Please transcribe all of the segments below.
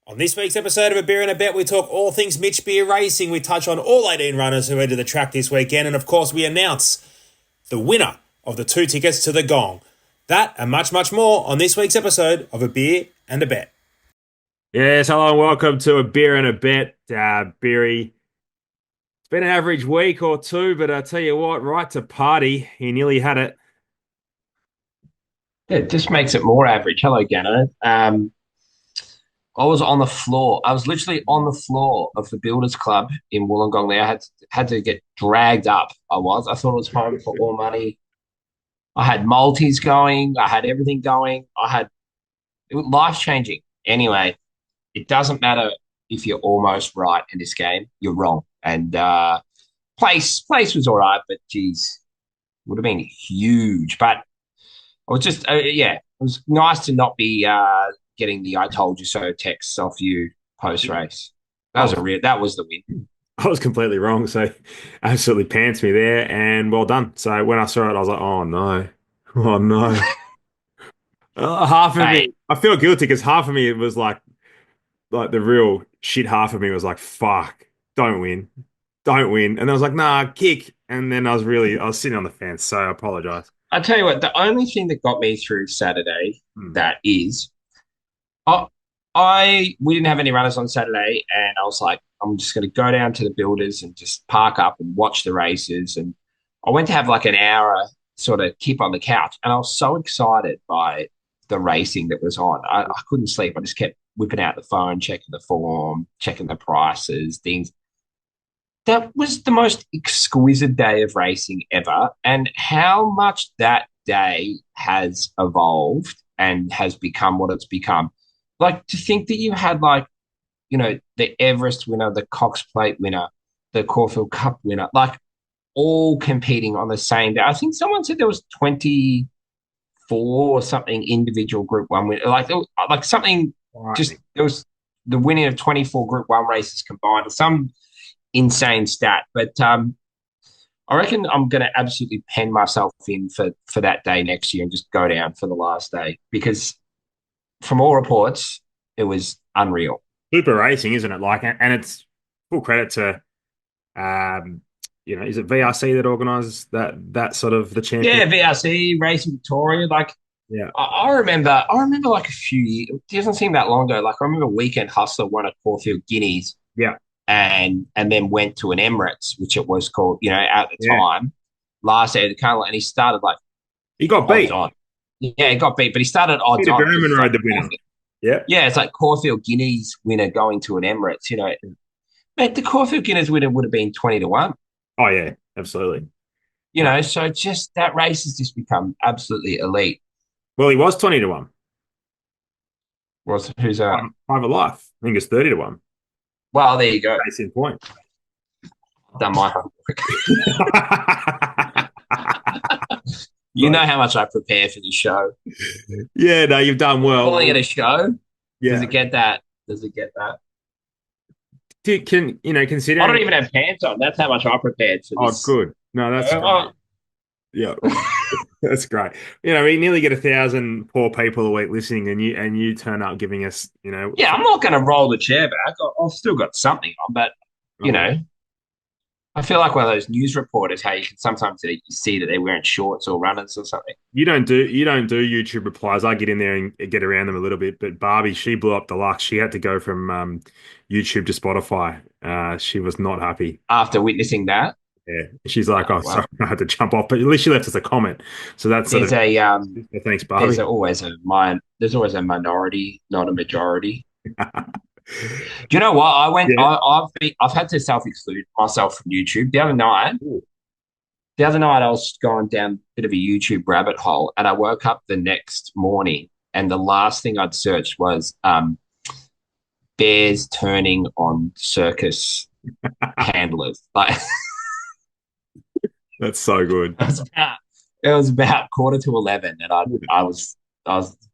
On this week's episode of A Beer and a Bet, we talk all things Mitch Beer Racing. We touch on all 18 runners who head to the track this weekend. And of course, we announce the winner of the 2 tickets to the Gong. That and much, much more on this week's episode of A Beer and a Bet. Yes, hello and welcome to A Beer and a Bet. Beery, it's been an average week or two, but I tell you what, right to party. He nearly had it. It just makes it more average. Hello, Gano. I was on the floor. I was literally on the floor of the Builders Club in Wollongong. There, I had to get dragged up. I was. I thought it was home for all money. I had multis going. I had everything going. It was life changing. Anyway, it doesn't matter if you're almost right in this game. You're wrong. And place was all right, but geez, would have been huge. But I was just it was nice to not be getting the "I told you so" texts off you post race. That was the win. I was completely wrong, so absolutely pants me there, and well done. So when I saw it, I was like, oh no, oh no. Half of Hey, me, I feel guilty because half of me it was like the real shit. Half of me was like, fuck, don't win, don't win, and I was like, nah, kick. And then I was sitting on the fence, so I apologize. I tell you what, the only thing that got me through Saturday, Hmm. that is, I, we didn't have any runners on Saturday, and I was like, I'm just going to go down to the Builders and just park up and watch the races. And I went to have like an hour sort of keep on the couch, and I was so excited by the racing that was on. I couldn't sleep. I just kept whipping out the phone, checking the form, checking the prices, things. That was the most exquisite day of racing ever. And how much that day has evolved and has become what it's become. Like to think that you had the Everest winner, the Cox Plate winner, the Caulfield Cup winner, like all competing on the same day. I think someone said there was 24 or something individual Group One winner, like something. Just Frightening. there was the winning of 24 Group One races combined, or some insane stat. But I reckon I'm going to absolutely pen myself in for that day next year and just go down for the last day because, from all reports, it was unreal. Super racing, isn't it? Like, and it's full credit to, um, is it VRC that organises that sort of the champion? Yeah, VRC Racing Victoria. Like Yeah, I remember like a few years. It doesn't seem that long ago. Like I remember Weekend Hustler won a Caulfield Guineas yeah, and then went to an Emirates, which it was called, at the yeah. time, last day of the carnival, and he started like He got odds beat. on. Yeah, he got beat, but he started odds Peter on because Berman it's rode like the winner. Yeah. Yeah, it's like Caulfield Guineas winner going to an Emirates. Mate, the Caulfield Guineas winner would have been 20-1. Oh yeah, absolutely. So just that race has just become absolutely elite. Well, he was 20-1. Was who's Private Life. I think it's 30-1. Well, there you go. Case in point. I've done my homework. You Right. know how much I prepare for this show. Yeah, no, you've done well. Calling it a show. Does Yeah. it get that? Does it get that? I don't Considering. even have pants on. That's how much I prepared for Oh, this. good. No, that's great. Oh, Yeah, that's great. We nearly get 1,000 poor people a week listening, and you turn up giving us, yeah, I'm not going to roll the chair back. I've still got something on, but you oh, know, I feel like one of those news reporters. How you can sometimes you see that they're wearing shorts or runners or something. you don't do YouTube replies. I get in there and get around them a little bit, but Barbie, she blew up the luck. She had to go from YouTube to Spotify. She was not happy. After witnessing that, Yeah, she's like, "Oh, sorry, well, I had to jump off," but at least she left us a comment. So that's sort there's of a thanks, Barbie. there's always a minority, not a majority. Do you know what? Yeah. I've had to self-exclude myself from YouTube. The other night I was going down a bit of a YouTube rabbit hole, and I woke up the next morning, and the last thing I'd searched was bears turning on circus handlers. Like That's so good. it was about it was about quarter to 11, and I was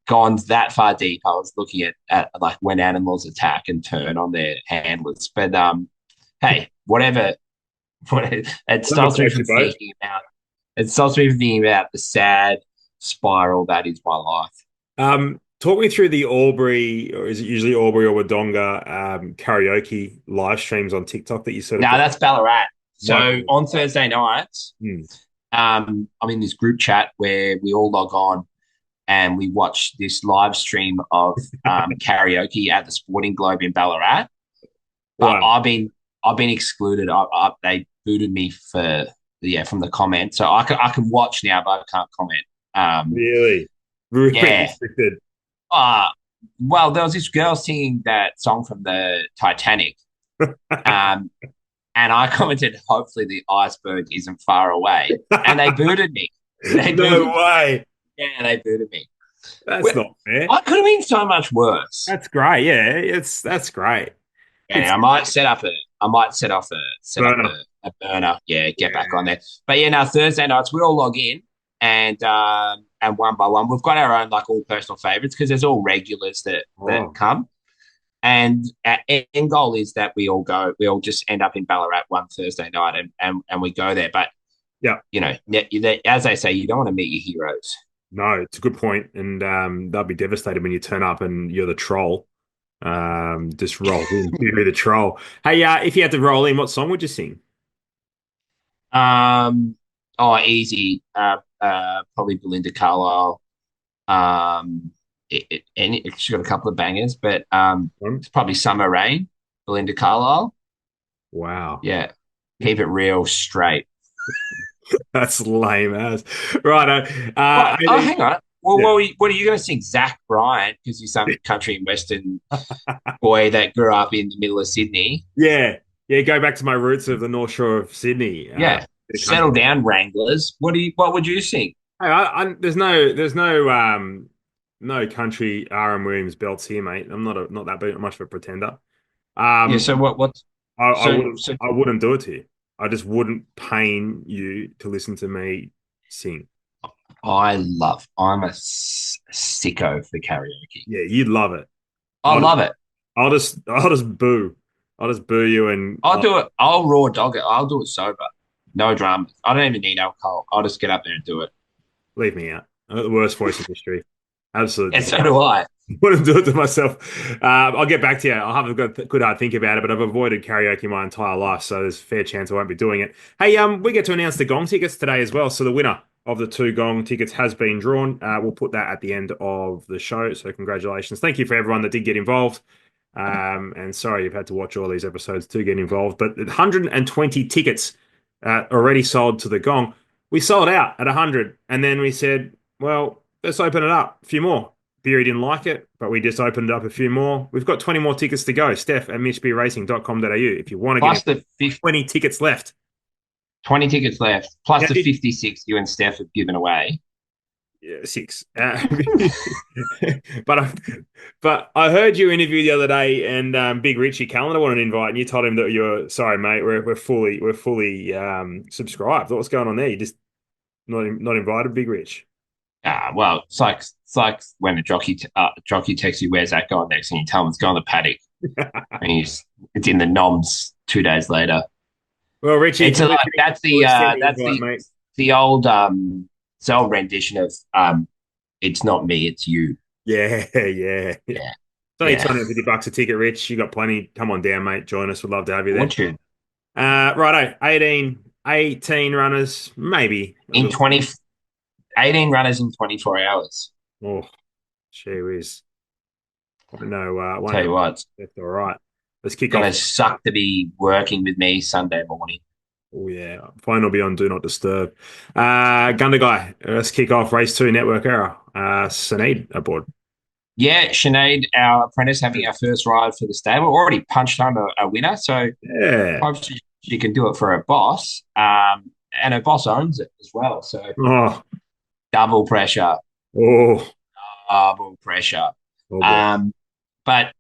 gone that far deep. I was looking at like when animals attack and turn on their handlers. But hey, whatever. It Whatever stops me floats your from boat. thinking about. It stops me from thinking about the sad spiral that is my life. Talk me through the Albury, or is it usually Albury or Wodonga karaoke live streams on TikTok that you sort of No, get? that's Ballarat. So Michael. on Thursday nights, Hmm. I'm in this group chat where we all log on and we watch this live stream of karaoke at the Sporting Globe in Ballarat. But Wow. I've been excluded. They booted me for from the comment, so I can watch now, but I can't comment. Really? Really Yeah. restricted. Uh, well, there was this girl singing that song from the Titanic, um, and I commented, "Hopefully the iceberg isn't far away," and they booted me. They No booted me. way. Yeah, they booted me. That's Well, not fair. I could have been so much worse. That's great. Yeah, that's great. It's Yeah, I might set up burner. a burner. Yeah, get back Yeah. on there. But yeah, now Thursday nights we all log in and one by one we've got our own like all personal favorites because there's all regulars that Oh, come. And our end goal is that we all just end up in Ballarat one Thursday night and we go there. But yeah. as they say, you don't want to meet your heroes. No, it's a good point, and they'll be devastated when you turn up and you're the troll. Just roll in. You're the troll. Hey, if you had to roll in, what song would you sing? Um, oh, easy. Probably Belinda Carlisle. And she's got a couple of bangers, but it's probably Summer Rain, Belinda Carlisle. Wow, Yeah, keep it real straight. that's lame as. Right. What? Oh, hang on. Well, Yeah. what are you going to sing? Zach Bryan, because he's some country and western boy that grew up in the middle of Sydney. Yeah, yeah. Go back to my roots of the North Shore of Sydney. Yeah, settle down, Wranglers. What would you sing? Hey, there's no country R.M. Williams belts here, mate. I'm not that much of a pretender. Yeah. Um, So what? I wouldn't do it to you. I just wouldn't pain you to listen to me sing. I'm a sicko for karaoke. Yeah, you'd love it. I love it. I'll just boo. I'll just boo you and I'll do it. I'll raw dog it. I'll do it sober. No drama. I don't even need alcohol. I'll just get up there and do it. leave me out. I've got the worst voice in history. Absolutely. And so do I. Wouldn't do it to myself. I'll get back to you. I'll have a good hard think about it, but I've avoided karaoke my entire life, so there's a fair chance I won't be doing it. Hey, we get to announce the Gong tickets today as well. So the winner of the 2 Gong tickets has been drawn. We'll put that at the end of the show. So congratulations. Thank you for everyone that did get involved. And sorry you've had to watch all these episodes to get involved, but 120 tickets already sold to the Gong. We sold out at 100, and then we said, well, let's open it up. A few more. Beery didn't like it, but we just opened up a few more. We've got 20 more tickets to go. Steph at mitchbeerracing.com.au if you want to Plus get the 20 tickets left. 20 tickets left. Plus Yeah, the 56 you and Steph have given away. Yeah, 6. But I heard you interview the other day, and Big Richie Calendar wanted to invite, and you told him that you're sorry, mate. We're fully subscribed. What's going on there? You just not invited, Big Rich. Well, it's like when a jockey texts you, "Where's that guy next?" and you tell him it's going to the paddock, and it's in the noms 2 days later. Well, Richie, It's like that's invite, mate. the old rendition of "It's not me, it's you." Yeah. Yeah, It's only yeah. $250 a ticket, Rich. You got plenty. Come on down, mate. Join us. We'd love to have you there. What you Righto, 18 runners, maybe. in 18 runners in 24 hours. Oh, gee whiz. No, Tell you what, that's all right. Let's kick gonna off. suck to be working with me Sunday morning. Oh, yeah. Phone will be on Do Not Disturb. Gundagai, let's kick off race 2 network error. Sinead aboard. Yeah, Sinead, our apprentice, having our first ride for the stable. Already punched home a winner, so Yeah. hope she can do it for her boss. And her boss owns it as well. So Oh, double pressure, oh, double pressure. oh boy. But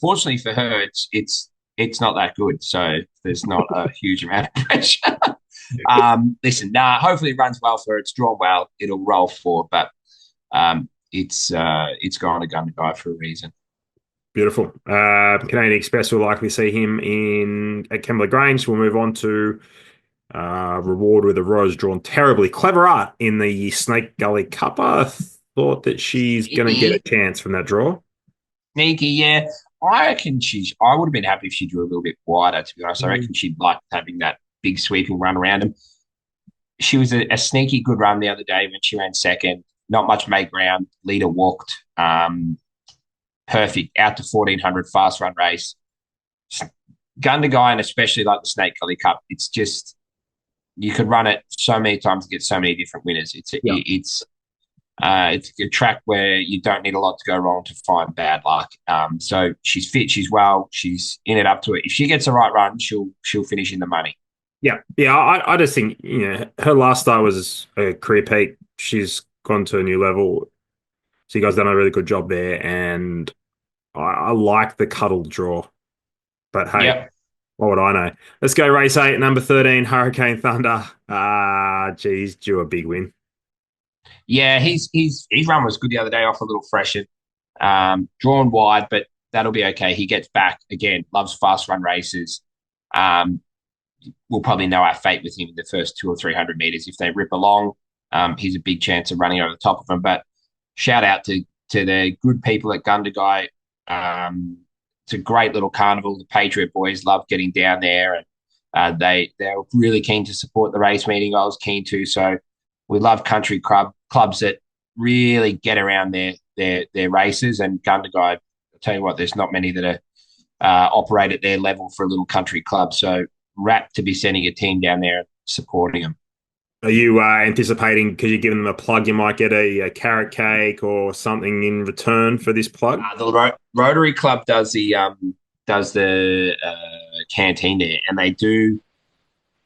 fortunately for her, it's not that good. So there's not a huge amount of pressure. Listen, hopefully it runs well for her. It's drawn well. It'll roll forward, but it's gone to Gundagai for a reason. Beautiful. Canadian Express will likely see him at Kembla Grange. We'll move on to Reward with a Rose, drawn terribly. Clever Art in the Snake Gully Cuppa. thought that she's going to get a chance from that draw. Sneaky, yeah. I reckon I would have been happy if she drew a little bit wider, to be honest. I reckon she'd like having that big sweeping run around him. She was a sneaky good run the other day when she ran second. Not much made ground. Leader walked. Perfect. Out to 1400 fast run race. Gundagai, and especially like the Snake Gully Cup, it's just you could run it so many times and get so many different winners. It's a track where you don't need a lot to go wrong to find bad luck. So she's fit, she's well, she's in it up to it. If she gets the right run, she'll finish in the money. Yeah. I just think her last start was a career peak. She's gone to a new level. So you guys done a really good job there, and I like the cuddle draw. But hey, Yep. what would I know? Let's go race 8, number 13, Hurricane Thunder. Geez, due a big win. Yeah, his run was good the other day, off a little freshen. Drawn wide, but that'll be okay. He gets back again, loves fast run races. We'll probably know our fate with him in the first 200 or 300 meters. If they rip along, he's a big chance of running over the top of them. But shout out to the good people at Gundagai. It's a great little carnival. The Patriot boys love getting down there, and they're really keen to support the race meeting. I was keen to, so we love country clubs that really get around their races. And Gundagai, I'll tell you what, there's not many that are operate at their level for a little country club. So rapt to be sending a team down there and supporting them. Are you anticipating, because you're giving them a plug, you might get a carrot cake or something in return for this plug? The Rotary Club does the canteen there, and they do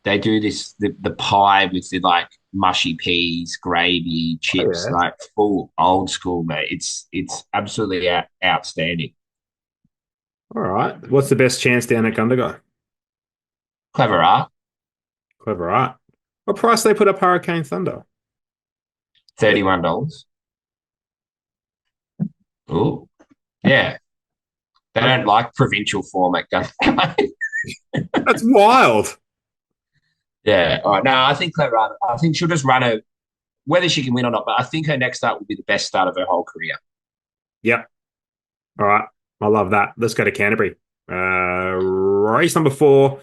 this the pie with the like mushy peas, gravy, chips, like full old school, mate. It's absolutely outstanding. All right. What's the best chance down at Gundagai? Clever art. Clever art. What price they put up Hurricane Thunder? $31. Oh, yeah. They don't like provincial form at Gundagai. That's wild. Yeah. All right. No, I think Clever art. I think she'll just run whether she can win or not, but I think her next start will be the best start of her whole career. Yep. All right. I love that. Let's go to Canterbury. Race number 4.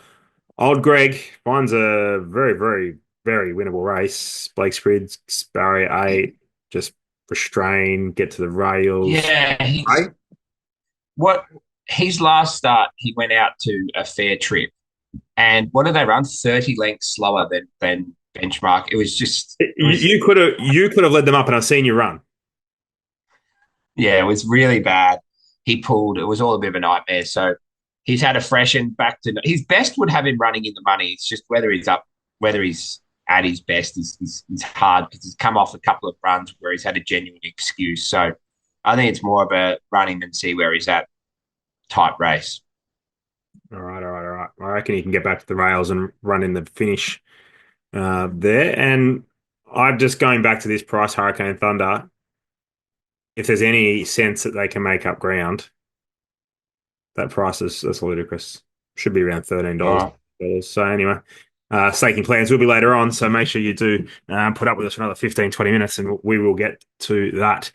Old Greg finds a very, very, very winnable race. Blake's Bridge, barrier 8, just restrain, get to the rails. Yeah. Right? His last start, he went out to a fair trip. And what did they run? 30 lengths slower than benchmark. It was just you could have led them up, and I've seen you run. Yeah, it was really bad. He pulled. It was all a bit of a nightmare. So he's had a freshen back to his best. Would have him running in the money. It's just whether he's at his best is hard, because he's come off a couple of runs where he's had a genuine excuse. So I think it's more of a run him and see where he's at type race. All right. I reckon he can get back to the rails and run in the finish there. And I'm just going back to this price, Hurricane Thunder. If there's any sense that they can make up ground, that price that's ludicrous. Should be around $13. Right. So anyway, staking plans will be later on. So make sure you do put up with us for another 15, 20 minutes, and we will get to that.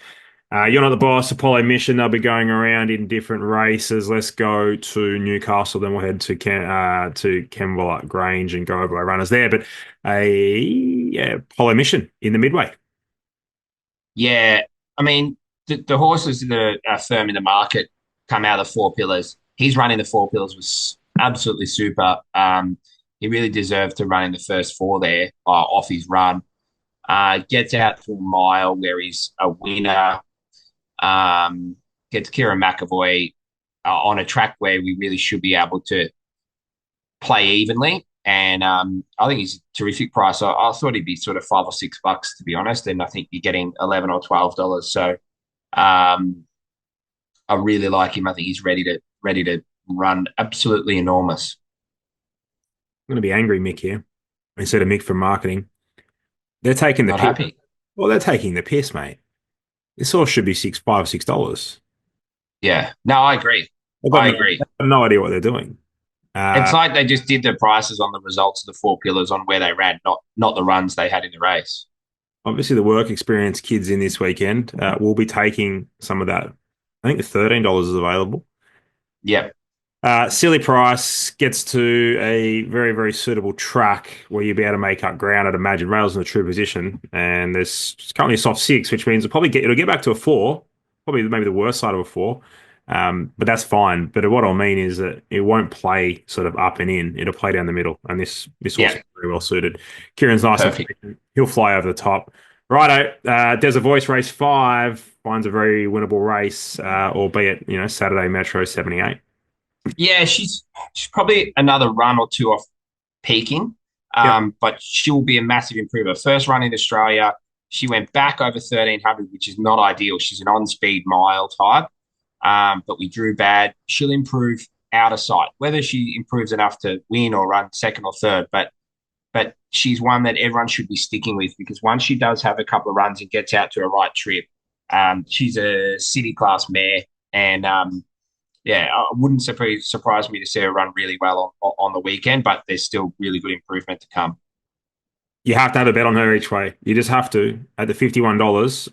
You're Not the Boss, Apollo Mission. They'll be going around in different races. Let's go to Newcastle, then we'll head to Kembla, Grange, and go over our runners there. But Apollo Mission in the midway. Yeah, I mean the horses that are firm in the market come out of the 4 pillars. He's running the 4 pillars was absolutely super. He really deserved to run in the first 4 there off his run. Gets out to a mile where he's a winner. Gets Kieran McAvoy on a track where we really should be able to play evenly. And I think he's a terrific price. I thought he'd be sort of $5 or $6, to be honest. And I think you're getting $11 or $12. So I really like him. I think he's ready to run absolutely enormous. I'm going to be angry, Mick, here. Instead of Mick from marketing. They're taking the Not piss. happy. Well, they're taking the piss, mate. This horse should be $5 or $6. Yeah. No, I agree. I agree. I have no idea what they're doing. It's like they just did the prices on the results of the 4 pillars on where they ran, not the runs they had in the race. obviously the work experience kids in this weekend. We'll be taking some of that. I think the $13 is available. Yep, Silly price gets to a very, very suitable track where you'll be able to make up ground. I'd imagine rails in the true position, and there's currently a soft six, which means it'll get back to a four, probably maybe the worst side of a four, but that's fine. But what I'll mean is that it won't play sort of up and in; it'll play down the middle, and this horse is yep, very well suited. Kieran's nice and perfect. patient. He'll fly over the top. Righto, there's a voice race five finds a very winnable race, albeit Saturday Metro 78. Yeah, she's probably another run or two off peaking, Yep. but she'll be a massive improver. First run in Australia, she went back over 1300, which is not ideal. She's an on-speed mile type, but we drew bad. She'll improve out of sight. Whether she improves enough to win or run second or third, but she's one that everyone should be sticking with because once she does have a couple of runs and gets out to a right trip, she's a city class mare, and yeah, it wouldn't surprise me to see her run really well on the weekend, but there's still really good improvement to come. You have to have a bet on her each way. You just have to at the $51.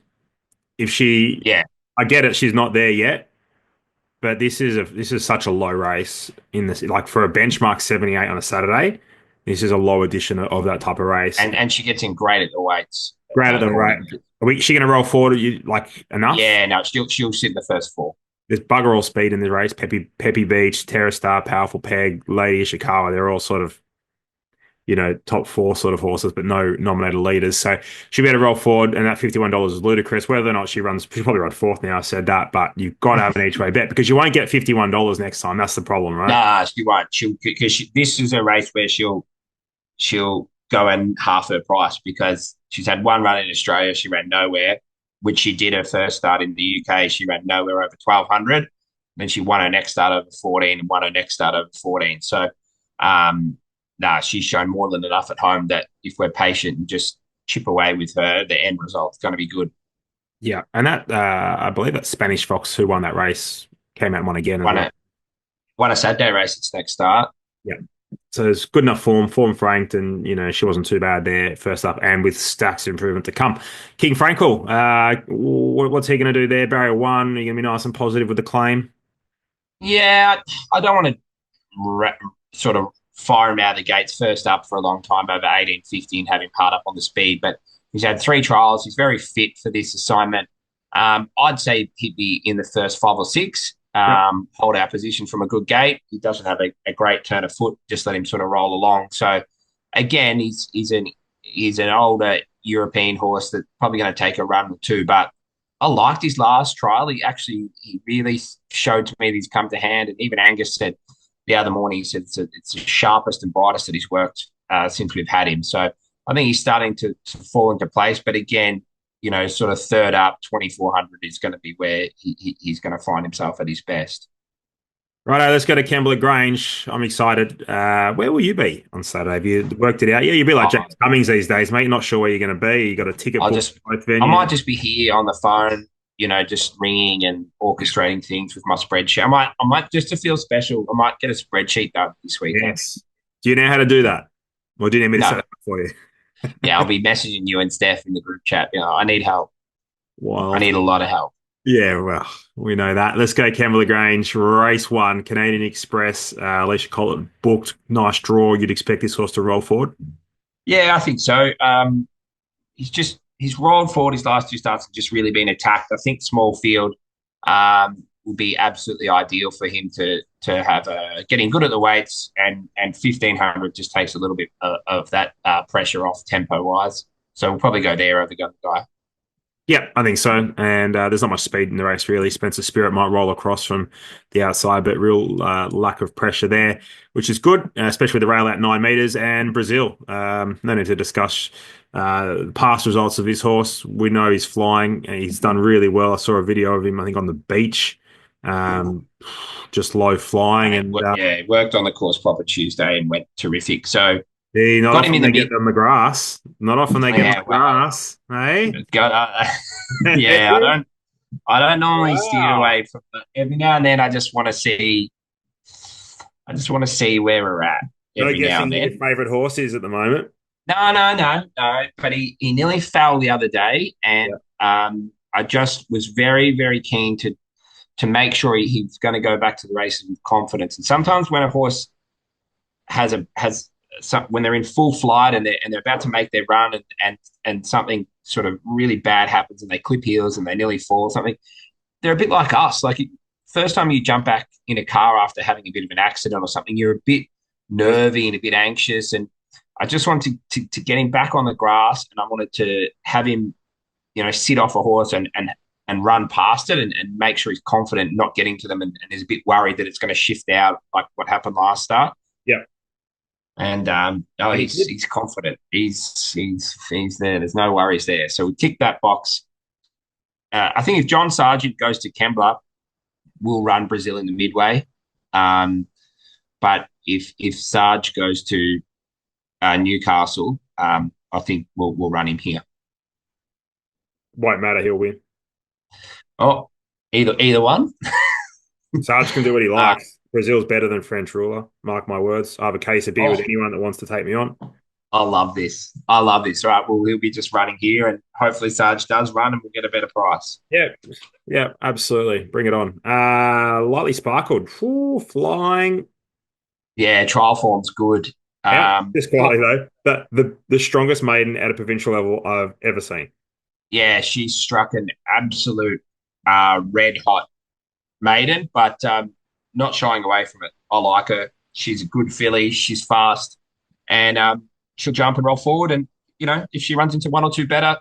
If she, Yeah, I get it, she's not there yet, but this is such a low race in this. Like for a benchmark 78 on a Saturday, this is a low edition of that type of race. and she gets in great at the weights. Great at the rate. She going to roll forward? You like enough? Yeah, no, she'll sit in the first four. There's bugger all speed in the race. Peppy Beach, Terra Star, Powerful Peg, Lady Ishikawa. They're all sort of top four sort of horses, but no nominated leaders. So she better roll forward, and that $51 is ludicrous. Whether or not she'll probably run fourth now. I said that, but you've got to have an each way bet because you won't get $51 next time. That's the problem, right? Nah, she won't. She'll because this is a race where she'll go in half her price because she's had one run in Australia. She ran nowhere, which she did her first start in the UK. She ran nowhere over 1200. Then she won her next start over 14 and won her next start over 14. So, she's shown more than enough at home that if we're patient and just chip away with her, the end result's going to be good. Yeah, and that I believe that Spanish Fox who won that race came out and won again as Won well. a Saturday race its next start. Yeah. So it's good enough form franked, and she wasn't too bad there first up, and with stacks of improvement to come. King Frankel, what's he going to do there? Barrier one, are you going to be nice and positive with the claim? Yeah, I don't want to sort of fire him out of the gates first up for a long time over 1850 and have him hard up on the speed. But he's had three trials. He's very fit for this assignment. I'd say he'd be in the first five or six, Yep. hold our position from a good gate. He doesn't have a great turn of foot. Just let him sort of roll along. So again, he's an older European horse that's probably going to take a run or two, but I liked his last trial. He really showed to me that he's come to hand. And even Angus said the other morning, he said it's the sharpest and brightest that he's worked since we've had him. So I think he's starting to fall into place. But again, sort of third up, 2400 is going to be where he's going to find himself at his best. Righto, let's go to Kembla Grange. I'm excited. Where will you be on Saturday? Have you worked it out? Yeah, you'll be like I, James Cummings these days, mate. You're not sure where you're going to be. You got a ticket I'll booked just, for both I venues. might just be here on the phone, just ringing and orchestrating things with my spreadsheet. I might just to feel special. I might get a spreadsheet done this weekend. Yes. Do you know how to do that? Or do you need me to set No, it up for you? yeah, I'll be messaging you and Steph in the group chat. I need help. I Wild. need a lot of help. Yeah, well, we know that. Let's go Kembla Grange, race one, Canadian Express. Alicia Collett booked. Nice draw. You'd expect this horse to roll forward. Yeah, I think so. He's rolled forward his last two starts and just really been attacked. I think small field would be absolutely ideal for him to have getting good at the weights, and 1500 just takes a little bit of that pressure off tempo wise. So we'll probably go there over Gundagai. Yeah, I think so. And there's not much speed in the race, really. Spencer Spirit might roll across from the outside, but real lack of pressure there, which is good, especially with the rail at 9 meters. And Brazil, no need to discuss past results of his horse. We know he's flying. He's done really well. I saw a video of him, I think, on the beach, just low flying. And He worked on the course proper Tuesday and went terrific. So not got him often in they the get mid. on the grass. Not often they get on Yeah, the grass. Hey? yeah, I don't normally steer Wow. away from it. Every now and then I just want to see where we're at No every now guessing and who your then. favourite horse is at the moment. No. But he nearly fell the other day, and Yeah. I just was very, very keen to make sure he's going to go back to the races with confidence. And sometimes when a horse has some, when they're in full flight and they're about to make their run and something sort of really bad happens and they clip heels and they nearly fall or something, they're a bit like us. Like first time you jump back in a car after having a bit of an accident or something, you're a bit nervy and a bit anxious. And I just wanted to get him back on the grass, and I wanted to have him, sit off a horse and run past it and make sure he's confident not getting to them and is a bit worried that it's going to shift out like what happened last start. Yeah. And no, he's confident. He's there. There's no worries there. So we tick that box. I think if John Sargent goes to Kembla, we'll run Brazil in the midway. But if Sarge goes to Newcastle, I think we'll run him here. Won't matter. He'll win. Oh, either one. Sarge can do what he likes. Brazil's better than French ruler. Mark my words. I have a case of beer with anyone that wants to take me on. I love this. All right. Well, we'll be just running here, and hopefully Sarge does run, and we'll get a better price. Yeah, absolutely. Bring it on. Lightly sparkled. Ooh, flying. Yeah, trial form's good. Just quietly though, but the strongest maiden at a provincial level I've ever seen. Yeah, she's struck an absolute red hot maiden, but not shying away from it. I like her. She's a good filly. She's fast, and she'll jump and roll forward. And if she runs into one or two better,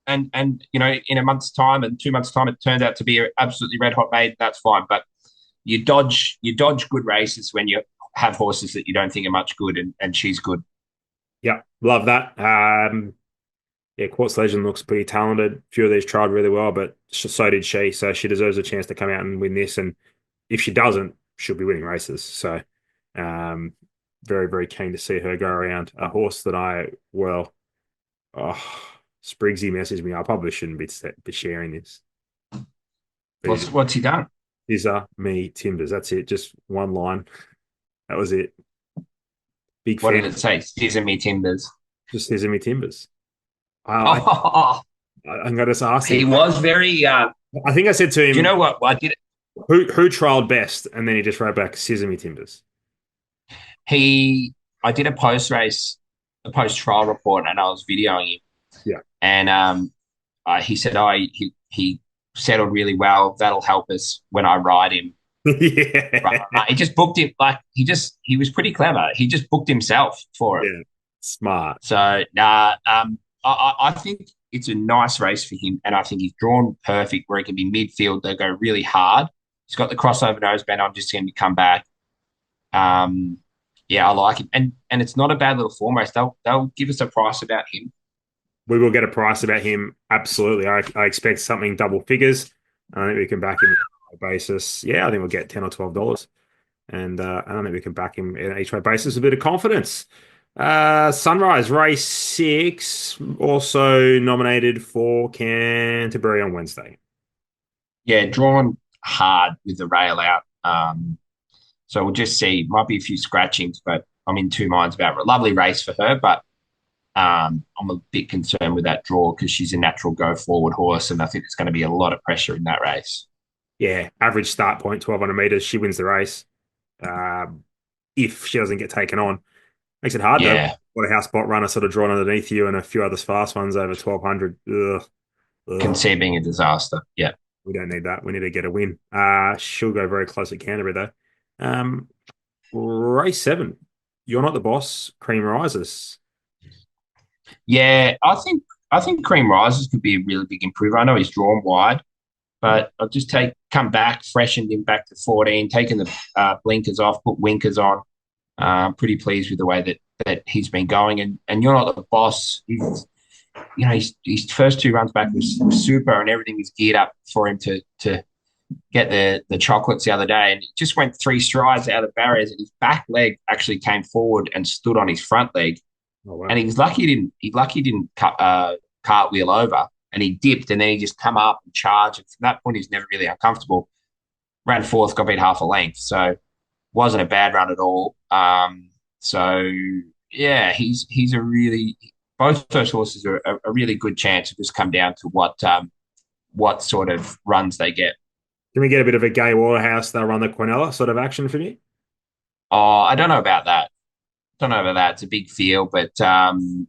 and in a month's time and 2 months' time, it turns out to be an absolutely red hot maiden, that's fine. But you dodge good races when you have horses that you don't think are much good, and she's good. Yeah, love that. Yeah, Quartz Legend looks pretty talented. A few of these tried really well, but so did she. So she deserves a chance to come out and win this. And if she doesn't, she'll be winning races. So very, very keen to see her go around. A horse that Sprigsy messaged me. I probably shouldn't be sharing this. What's he done? Me Timbers. That's it. Just one line. That was it. Big What fan. did it say? Sesame Timbers. Just Sesame Timbers. I'm going to ask him. He was very. I think I said to him, do you know what? I did it. Who trialed best? And then he just wrote back Sesame Timbers. I did a post trial report, and I was videoing him. Yeah. And he said, he settled really well. That'll help us when I ride him. Yeah. He just booked him. He was pretty clever. He just booked himself for it. Yeah. Smart. So, I think it's a nice race for him, and I think he's drawn perfect where he can be midfield. They go really hard. He's got the crossover noseband on, just going to come back. Yeah, I like him, and it's not a bad little form race. They'll give us a price about him. We will get a price about him. Absolutely, I expect something double figures. I think we can back him on a basis. Yeah, I think we'll get $10 or $12, and I think we can back him on an each way basis with a bit of confidence. Sunrise Race 6 also nominated for Canterbury on Wednesday. Yeah, drawn hard with the rail out. So we'll just see. Might be a few scratchings, but I'm in two minds about it. Lovely race for her, but I'm a bit concerned with that draw because she's a natural go forward horse, and I think there's going to be a lot of pressure in that race. Yeah, average start point 1,200 meters. She wins the race. If she doesn't get taken on. Makes it hard, though. What a house spot runner sort of drawn underneath you and a few others fast ones over 1,200. Ugh. Can see it being a disaster. Yeah. We don't need that. We need to get a win. She'll go very close at Canterbury, though. Race 7. You're Not the Boss. Cream Rises. Yeah, I think Cream Rises could be a really big improver. I know he's drawn wide, but I'll just come back, freshened him back to 14, taken the blinkers off, put winkers on. Pretty pleased with the way that he's been going, and You're Not the Boss. His first two runs back was super, and everything was geared up for him to get the chocolates the other day, and he just went 3 strides out of barriers, and his back leg actually came forward and stood on his front leg. Oh, wow. And he didn't cartwheel over, and he dipped, and then he just come up and charged. And from that point, he's never really uncomfortable. Ran fourth, got beat half a length, so wasn't a bad run at all. So yeah, he's a really both those horses are a really good chance. It just come down to what sort of runs they get. Can we get a bit of a Gay Waterhouse, they'll run the Quinella sort of action from you? Oh, I don't know about that. Don't know about that. It's a big field, but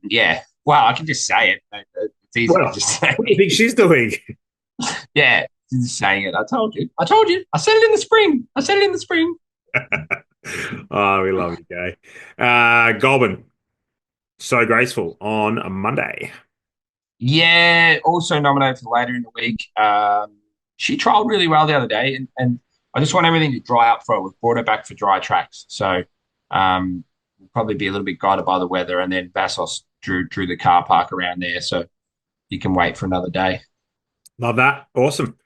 yeah. Well, I can just say it. It's easy to Well, just say. what do you think she's doing? Yeah, just saying it. I told you. I told you. I said it in the spring. I said it in the spring. Oh, we love you, Gay. Goulburn, so graceful on a Monday. Yeah, also nominated for later in the week. She trialled really well the other day, and I just want everything to dry up for her. We've brought her back for dry tracks, so we'll probably be a little bit guided by the weather. And then Vassos drew the car park around there, so you can wait for another day. Love that. Awesome.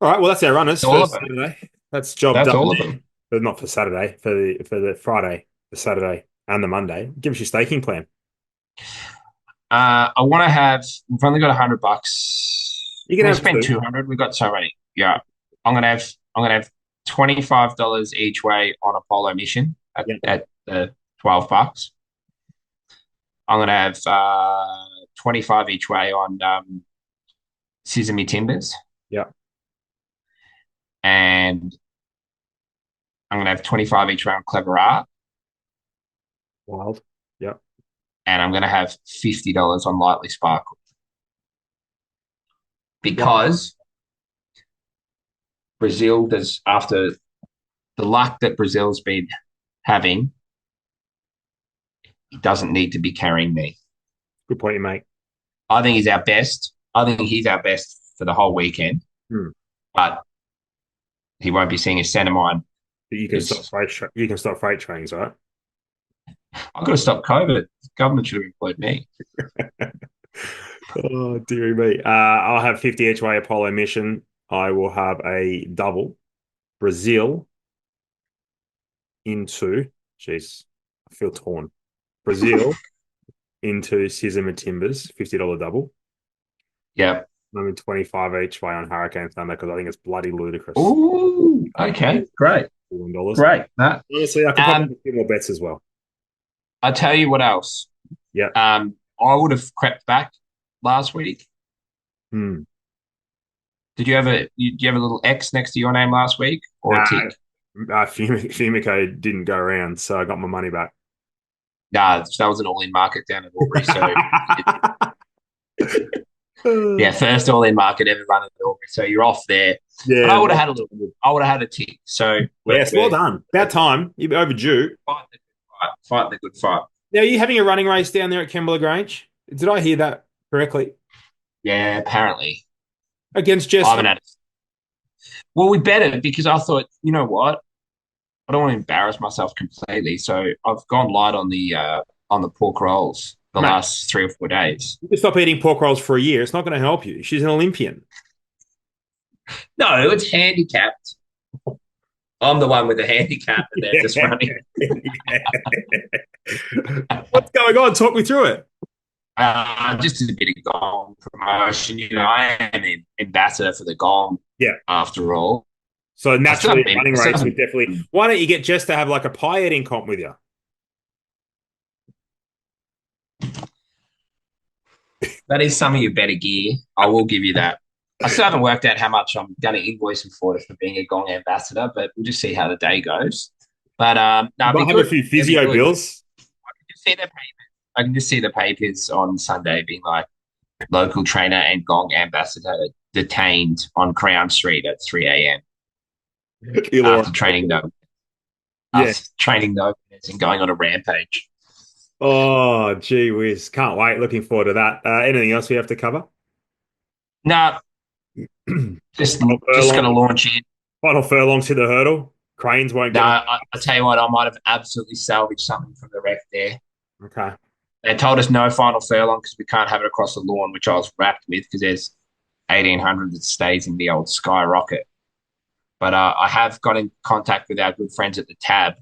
All right, well, that's our runners All for of them. Saturday. That's job That's done. all of them. But not for Saturday, for the Friday, the Saturday, and the Monday. Give us your staking plan. I want to have. We've only got $100. You can We have spent two. 200. We got so many. Yeah, I'm gonna have $25 each way on Apollo mission Yeah. at the $12. I'm gonna have 25 each way on Sesame Timbers, Yeah. and I'm gonna have 25 each way on Clever Art, Wild. Yeah. and I'm gonna have $50 on Lightly Sparkle Wow. because Brazil does after the luck that Brazil's been having, he doesn't need to be carrying me. Good point you make. I think he's our best. I think he's our best for the whole weekend, Hmm. but he won't be seeing his centre mine. But you can It's, stop you can stop freight trains, right? I've got to stop COVID. The government should have employed me. Oh, dearie me. I'll have 50 each way Apollo mission. I will have a double Brazil into, jeez, I feel torn. Brazil into Scissor and Timbers, $50 double. Yeah. I'm in 25 each way on Hurricane Thunder because I think it's bloody ludicrous. Ooh, okay, great, $1. great. No, Honestly, I could probably do a few more bets as well. I tell you what else. Yeah. I would have crept back last week. Hmm. Did you have a little X next to your name last week or a tick? Fumiko didn't go around, so I got my money back. Nah, that was an all-in market down at Albury. So yeah, first all-in market ever run at Albury. So you're off there. Yeah. But I would have had a tick. So yes, well done. About time. You're overdue. Fighting the good fight. Now, are you having a running race down there at Kembla Grange? Did I hear that correctly? Yeah, apparently. Against Jess I haven't Hull? had it. Well, we better because I thought, you know what? I don't want to embarrass myself completely. So I've gone light on the pork rolls the Mate. last 3 or 4 days. You can stop eating pork rolls for a year. It's not going to help you. She's an Olympian. No, it's handicapped. I'm the one with the handicap and they're just running. What's going on? Talk me through it. Just a bit of Gong promotion. You know, I am an ambassador for the Gong. Yeah. After all. So naturally, been- running I still race would haven't- definitely. Why don't you get Jess to have like a pie eating comp with you? That is some of your better gear. I will give you that. I still haven't worked out how much I'm going to invoice him for being a Gong ambassador, but we'll just see how the day goes. But no, Might have a few physio bills. I can just see the papers on Sunday being like local trainer and Gong ambassador detained on Crown Street at 3 a.m. after training no openers and going on a rampage. Oh, gee whiz. Can't wait. Looking forward to that. Anything else we have to cover? No, just going to launch in. Final furlongs to the hurdle. Cranes won't No, get I tell you what, I might have absolutely salvaged something from the wreck there. Okay. They told us no final furlong because we can't have it across the lawn, which I was wrapped with because there's 1,800 that stays in the old Skyrocket. But I have got in contact with our good friends at the Tab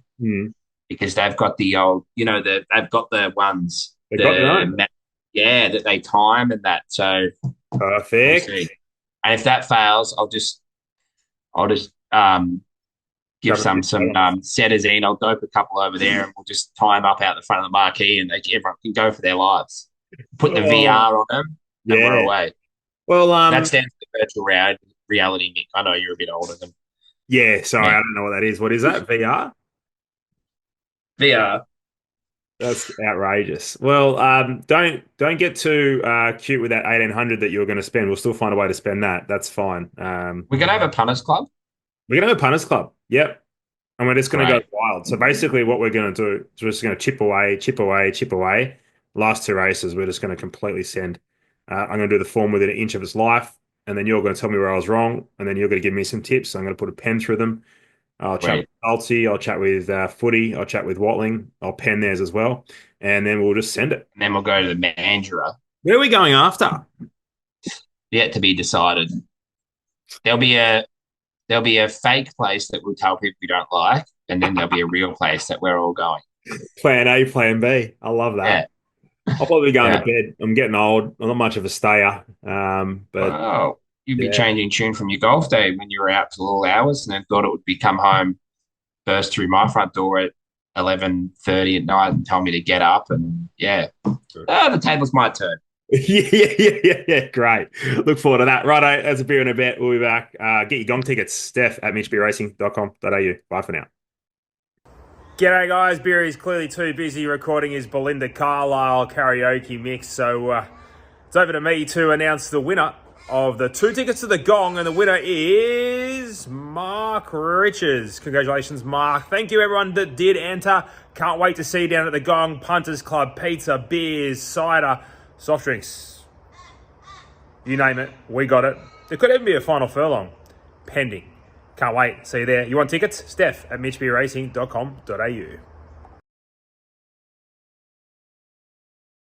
because they've got the old, they've got the ones. They've got their own. That they time and that. So perfect. We'll see. And if that fails, I'll just give some setters in. I'll dope a couple over there and we'll just tie them up out the front of the marquee and everyone can go for their lives. Put the Oh, VR on them, and we're yeah. away. Well, That stands for virtual reality, Nick. I know you're a bit older than yeah. Sorry, I me. don't know what that is. What is that? VR? VR. That's outrageous. Well, don't get too cute with that 1,800 that you're going to spend. We'll still find a way to spend that. That's fine. We're gonna have a punters club. We're going to have a punters club. Yep. And we're just going to go Great. wild. So basically, what we're going to do is we're just going to chip away, chip away, chip away. Last two races, we're just going to completely send. I'm going to do the form within an inch of its life, and then you're going to tell me where I was wrong, and then you're going to give me some tips. So I'm going to put a pen through them. I'll chat with Great. Alty, I'll chat with Footy, I'll chat with Watling, I'll pen theirs as well, and then we'll just send it. And then we'll go to the Mandurah. Where are we going after? Yet to be decided. There'll be a there'll be a fake place that we'll tell people we don't like, and then there'll be a real place that we're all going. Plan A, Plan B. I love that. Yeah. I'll probably be going to Yeah. bed. I'm getting old. I'm not much of a stayer, but Oh, you'd be yeah. changing tune from your golf day when you were out till all hours, and then thought it would be come home, burst through my front door at 11:30 at night, and tell me to get up. And yeah, the table's my turn. Yeah. Great. Look forward to that. Righto, that's a beer and a bet. We'll be back. Get your gong tickets, Steph at mitchbeerracing.com.au. Bye for now. G'day, guys. Beery's clearly too busy recording his Belinda Carlisle karaoke mix, so it's over to me to announce the winner of the 2 tickets to the Gong, and the winner is Mark Riches. Congratulations, Mark. Thank you, everyone that did enter. Can't wait to see you down at the Gong. Punters Club, pizza, beers, cider, soft drinks. You name it, we got it. There could even be a final furlong. Pending. Can't wait. See you there. You want tickets? Steph at mitchbeerracing.com.au.